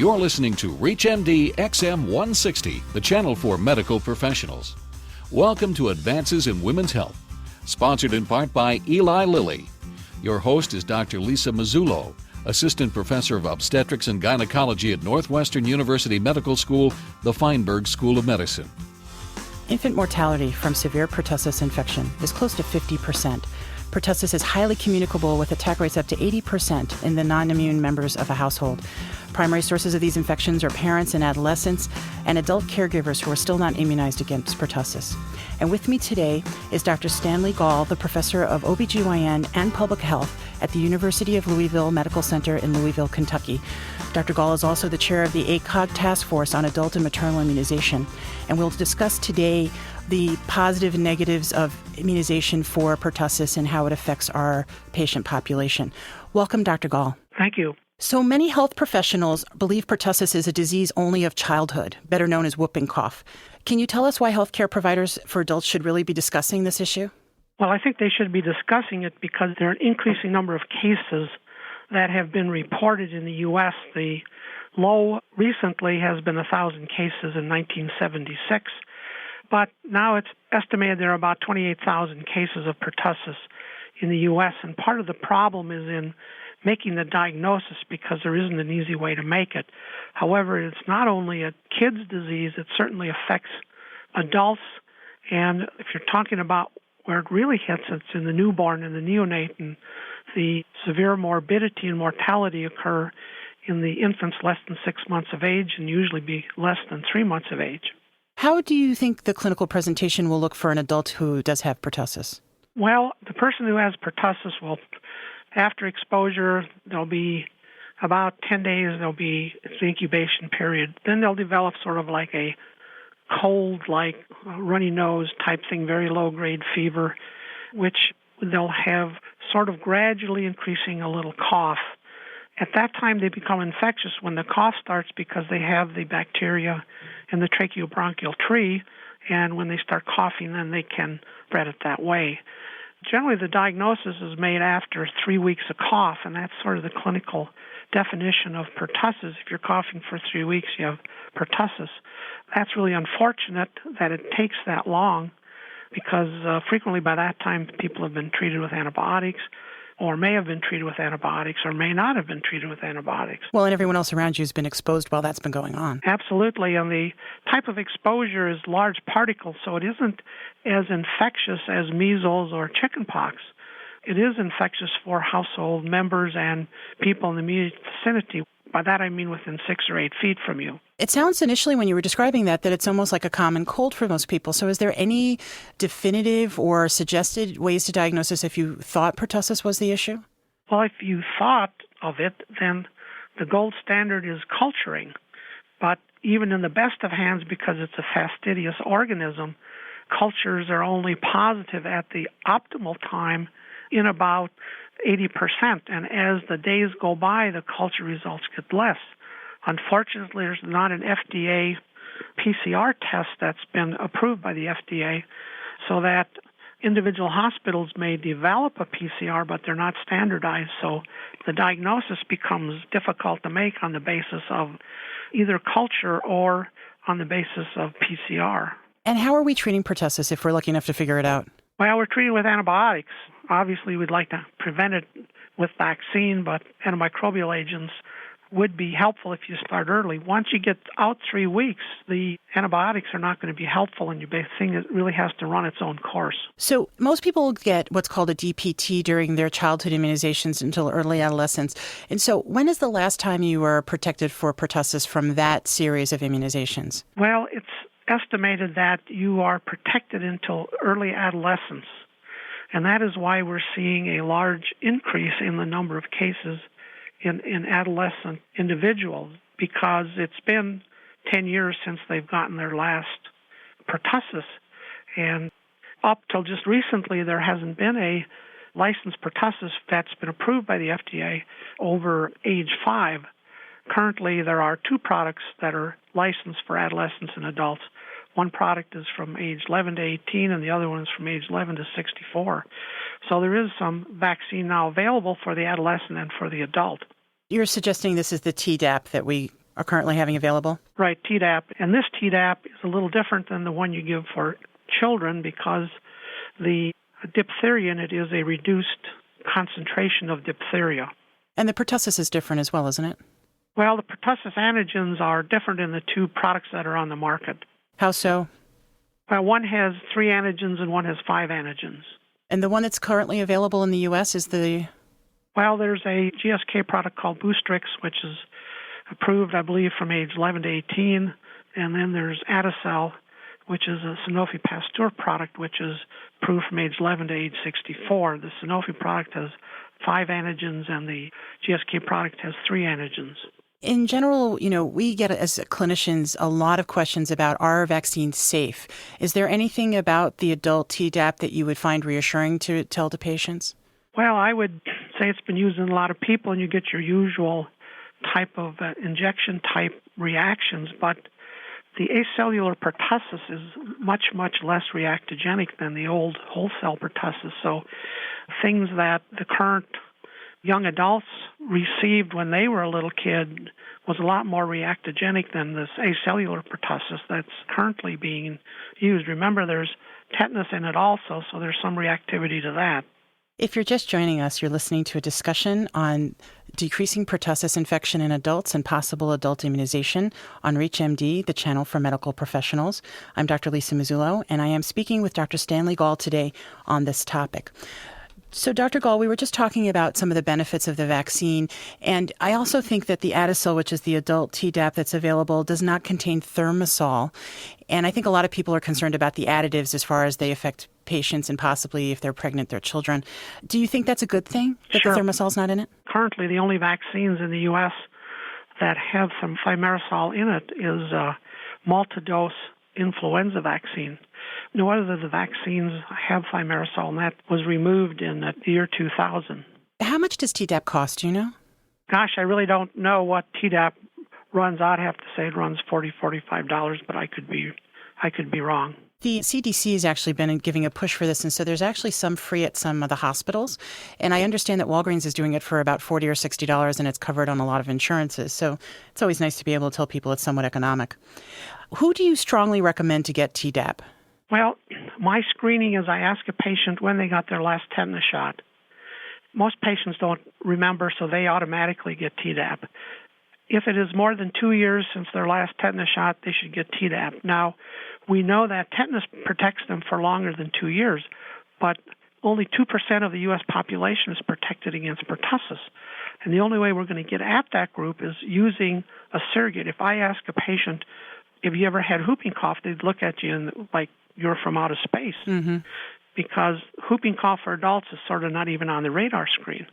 You're listening to ReachMD XM 160, the channel for medical professionals. Welcome to Advances in Women's Health, sponsored in part by Eli Lilly. Your host is Dr. Lisa Mazzullo, Assistant Professor of Obstetrics and Gynecology at Northwestern University Medical School, the Feinberg School of Medicine. Infant mortality from severe pertussis infection is close to 50%. Pertussis is highly communicable with attack rates up to 80% in the non-immune members of a household. Primary sources of these infections are parents and adolescents and adult caregivers who are still not immunized against pertussis. And with me today is Dr. Stanley Gall, the Professor of OBGYN and Public Health at the University of Louisville Medical Center in Louisville, Kentucky. Dr. Gall is also the chair of the ACOG Task Force on Adult and Maternal Immunization. And we'll discuss today the positive and negatives of immunization for pertussis and how it affects our patient population. Welcome, Dr. Gall. Thank you. So many health professionals believe pertussis is a disease only of childhood, better known as whooping cough. Can you tell us why healthcare providers for adults should really be discussing this issue? Well, I think they should be discussing it because there are an increasing number of cases that have been reported in the U.S. The low recently has been 1,000 cases in 1976, but now it's estimated there are about 28,000 cases of pertussis in the U.S., and part of the problem is in making the diagnosis because there isn't an easy way to make it. However, it's not only a kid's disease, it certainly affects adults, and if you're talking about where it really hits, it's in the newborn and the neonate, and the severe morbidity and mortality occur in the infants less than 6 months of age and usually be less than 3 months of age. How do you think the clinical presentation will look for an adult who does have pertussis? Well, the person who has pertussis will, after exposure, there'll be about 10 days, there'll be the incubation period. Then they'll develop sort of like a cold, like runny nose type thing, very low-grade fever, which they'll have sort of gradually increasing a little cough. At that time, they become infectious when the cough starts because they have the bacteria in the tracheobronchial tree, and when they start coughing, then they can spread it that way. Generally, the diagnosis is made after 3 weeks of cough, and that's sort of the clinical definition of pertussis. If you're coughing for 3 weeks, you have pertussis. That's really unfortunate that it takes that long because frequently by that time people have been treated with antibiotics or may have been treated with antibiotics or may not have been treated with antibiotics. Well, and everyone else around you has been exposed while that's been going on. Absolutely, and the type of exposure is large particles, so it isn't as infectious as measles or chickenpox. It is infectious for household members and people in the immediate vicinity. By that I mean within 6 or 8 feet from you. It sounds initially when you were describing that it's almost like a common cold for most people. So is there any definitive or suggested ways to diagnose this if you thought pertussis was the issue? Well, if you thought of it, then the gold standard is culturing. But even in the best of hands, because it's a fastidious organism, cultures are only positive at the optimal time in about 80%, and as the days go by, the culture results get less. Unfortunately, there's not an FDA PCR test that's been approved by the FDA, so that individual hospitals may develop a PCR, but they're not standardized, so the diagnosis becomes difficult to make on the basis of either culture or on the basis of PCR. And how are we treating pertussis if we're lucky enough to figure it out? Well, we're treating with antibiotics. Obviously, we'd like to prevent it with vaccine, but antimicrobial agents would be helpful if you start early. Once you get out 3 weeks, the antibiotics are not going to be helpful, and your thing really has to run its own course. So most people get what's called a DPT during their childhood immunizations until early adolescence. And so when is the last time you were protected for pertussis from that series of immunizations? Well, it's estimated that you are protected until early adolescence. And that is why we're seeing a large increase in the number of cases in adolescent individuals, because it's been 10 years since they've gotten their last pertussis. And up till just recently, there hasn't been a licensed pertussis that's been approved by the FDA over age 5. Currently, there are 2 products that are licensed for adolescents and adults. One product is from age 11 to 18, and the other one is from age 11 to 64. So there is some vaccine now available for the adolescent and for the adult. You're suggesting this is the Tdap that we are currently having available? Right, Tdap. And this Tdap is a little different than the one you give for children because the diphtheria in it is a reduced concentration of diphtheria. And the pertussis is different as well, isn't it? Well, the pertussis antigens are different in the two products that are on the market. How so? Well, one has 3 antigens and one has 5 antigens. And the one that's currently available in the U.S. is the... Well, there's a GSK product called Boostrix, which is approved, I believe, from age 11 to 18. And then there's Adacel, which is a Sanofi Pasteur product, which is approved from age 11 to age 64. The Sanofi product has 5 antigens, and the GSK product has 3 antigens. In general, we get, as clinicians, a lot of questions about, are vaccines safe? Is there anything about the adult Tdap that you would find reassuring to tell to patients? Well, I would say it's been used in a lot of people, and you get your usual type of injection-type reactions, but the acellular pertussis is much, much less reactogenic than the old whole-cell pertussis. So things that the current young adults received when they were a little kid was a lot more reactogenic than this acellular pertussis that's currently being used. Remember, there's tetanus in it also, so there's some reactivity to that. If you're just joining us, you're listening to a discussion on decreasing pertussis infection in adults and possible adult immunization on ReachMD, the channel for medical professionals. I'm Dr. Lisa Mazzullo, and I am speaking with Dr. Stanley Gall today on this topic. So, Dr. Gall, we were just talking about some of the benefits of the vaccine, and I also think that the Adacel, which is the adult Tdap that's available, does not contain thimerosal, and I think a lot of people are concerned about the additives as far as they affect patients and possibly if they're pregnant, their children. Do you think that's a good thing, that Sure. the thimerosal's not in it? Currently, the only vaccines in the U.S. that have some thimerosal in it is a multi-dose influenza vaccine. No other of the vaccines have thimerosal, and that was removed in the year 2000. How much does Tdap cost, do you know? Gosh, I really don't know what Tdap runs. I'd have to say it runs $40, $45, but I could be wrong. The CDC has actually been giving a push for this, and so there's actually some free at some of the hospitals. And I understand that Walgreens is doing it for about $40 or $60, and it's covered on a lot of insurances. So it's always nice to be able to tell people it's somewhat economic. Who do you strongly recommend to get Tdap? Well, my screening is I ask a patient when they got their last tetanus shot. Most patients don't remember, so they automatically get Tdap. If it is more than 2 years since their last tetanus shot, they should get Tdap. Now, we know that tetanus protects them for longer than 2 years, but only 2% of the U.S. population is protected against pertussis. And the only way we're going to get at that group is using a surrogate. If I ask a patient, if you ever had whooping cough, they'd look at you and like you're from outer space. Mm-hmm. Because whooping cough for adults is sort of not even on the radar screen.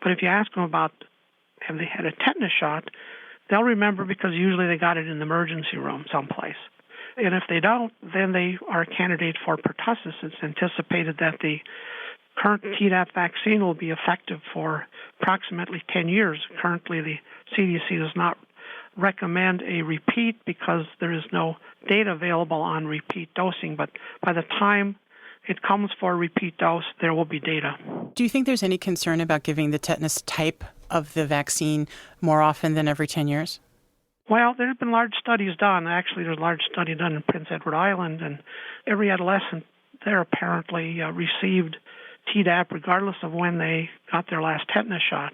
But if you ask them about have they had a tetanus shot, they'll remember because usually they got it in the emergency room someplace. And if they don't, then they are a candidate for pertussis. It's anticipated that the current Tdap vaccine will be effective for approximately 10 years. Currently, the CDC does not recommend a repeat because there is no data available on repeat dosing. But by the time it comes for a repeat dose, there will be data. Do you think there's any concern about giving the tetanus type of the vaccine more often than every 10 years? Well, there have been large studies done. Actually, there's a large study done in Prince Edward Island, and every adolescent there apparently received Tdap regardless of when they got their last tetanus shot.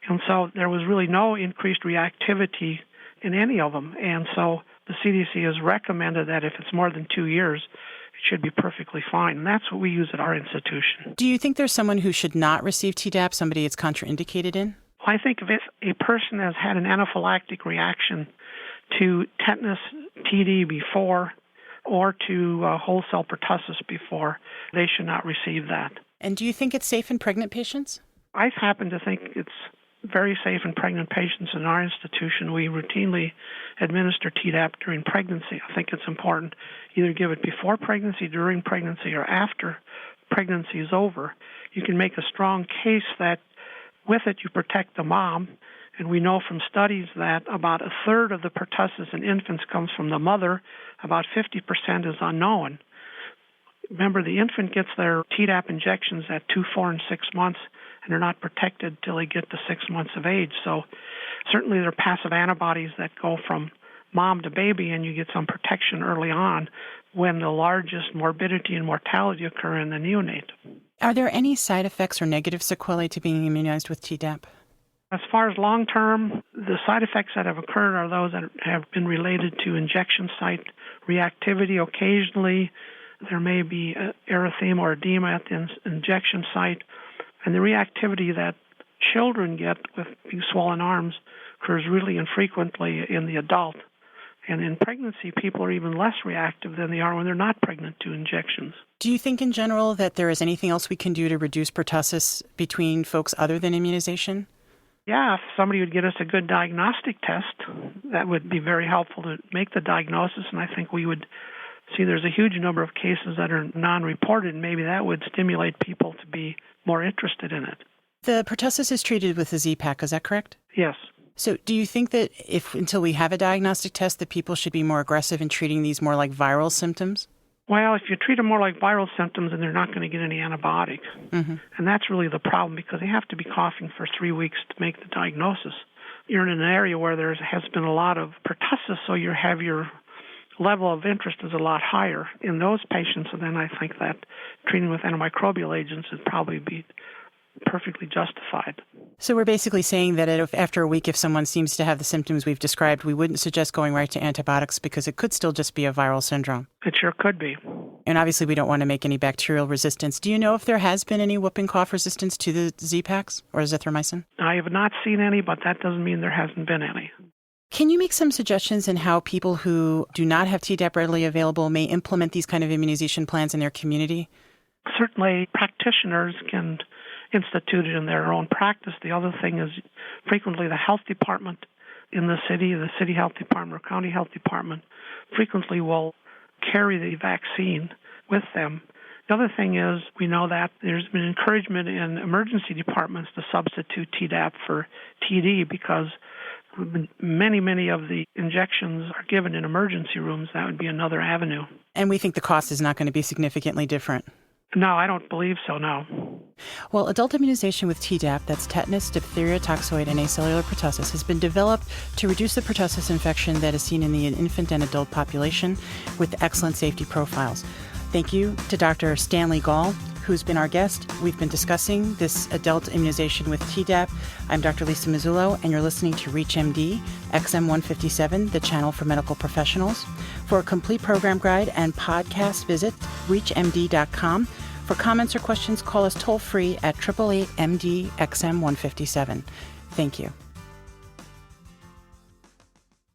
And so there was really no increased reactivity in any of them. And so the CDC has recommended that if it's more than 2 years, it should be perfectly fine. And that's what we use at our institution. Do you think there's someone who should not receive Tdap, somebody it's contraindicated in? I think if a person has had an anaphylactic reaction to tetanus TD before or to whole cell pertussis before, they should not receive that. And do you think it's safe in pregnant patients? I happen to think it's very safe in pregnant patients in our institution. We routinely administer Tdap during pregnancy. I think it's important either give it before pregnancy, during pregnancy, or after pregnancy is over. You can make a strong case that with it you protect the mom, and we know from studies that about a third of the pertussis in infants comes from the mother. About 50% is unknown. Remember, the infant gets their Tdap injections at 2, 4, and 6 months, and they're not protected till they get to 6 months of age. So Certainly there are passive antibodies that go from mom to baby, and you get some protection early on when the largest morbidity and mortality occur in the neonate. Are there any side effects or negative sequelae to being immunized with Tdap? As far as long-term, the side effects that have occurred are those that have been related to injection site reactivity. Occasionally, there may be erythema or edema at the injection site, and the reactivity that children get with big swollen arms occurs really infrequently in the adult. And in pregnancy, people are even less reactive than they are when they're not pregnant to injections. Do you think in general that there is anything else we can do to reduce pertussis between folks other than immunization? Yeah, if somebody would get us a good diagnostic test, that would be very helpful to make the diagnosis, and I think we would see there's a huge number of cases that are non-reported, and maybe that would stimulate people to be more interested in it. The pertussis is treated with a Z-Pak, is that correct? Yes. So do you think that until we have a diagnostic test, that people should be more aggressive in treating these more like viral symptoms? Well, if you treat them more like viral symptoms, then they're not going to get any antibiotics. Mm-hmm. And that's really the problem, because they have to be coughing for 3 weeks to make the diagnosis. You're in an area where there has been a lot of pertussis, so your level of interest is a lot higher in those patients, and then I think that treating with antimicrobial agents would probably be perfectly justified. So we're basically saying that after a week, if someone seems to have the symptoms we've described, we wouldn't suggest going right to antibiotics because it could still just be a viral syndrome. It sure could be. And obviously we don't want to make any bacterial resistance. Do you know if there has been any whooping cough resistance to the Z-Paks or azithromycin? I have not seen any, but that doesn't mean there hasn't been any. Can you make some suggestions in how people who do not have Tdap readily available may implement these kind of immunization plans in their community? Certainly practitioners can institute it in their own practice. The other thing is frequently the health department in the city health department or county health department frequently will carry the vaccine with them. The other thing is we know that there's been encouragement in emergency departments to substitute Tdap for TD because many of the injections are given in emergency rooms. That would be another avenue. And we think the cost is not going to be significantly different. No, I don't believe so, no. Well, adult immunization with Tdap, that's tetanus, diphtheria, toxoid, and acellular pertussis, has been developed to reduce the pertussis infection that is seen in the infant and adult population with excellent safety profiles. Thank you to Dr. Stanley Gall, who's been our guest. We've been discussing this adult immunization with Tdap. I'm Dr. Lisa Mazzullo, and you're listening to ReachMD, XM157, the channel for medical professionals. For a complete program guide and podcast, visit reachmd.com. For comments or questions, call us toll-free at 888-MD-XM157. Thank you.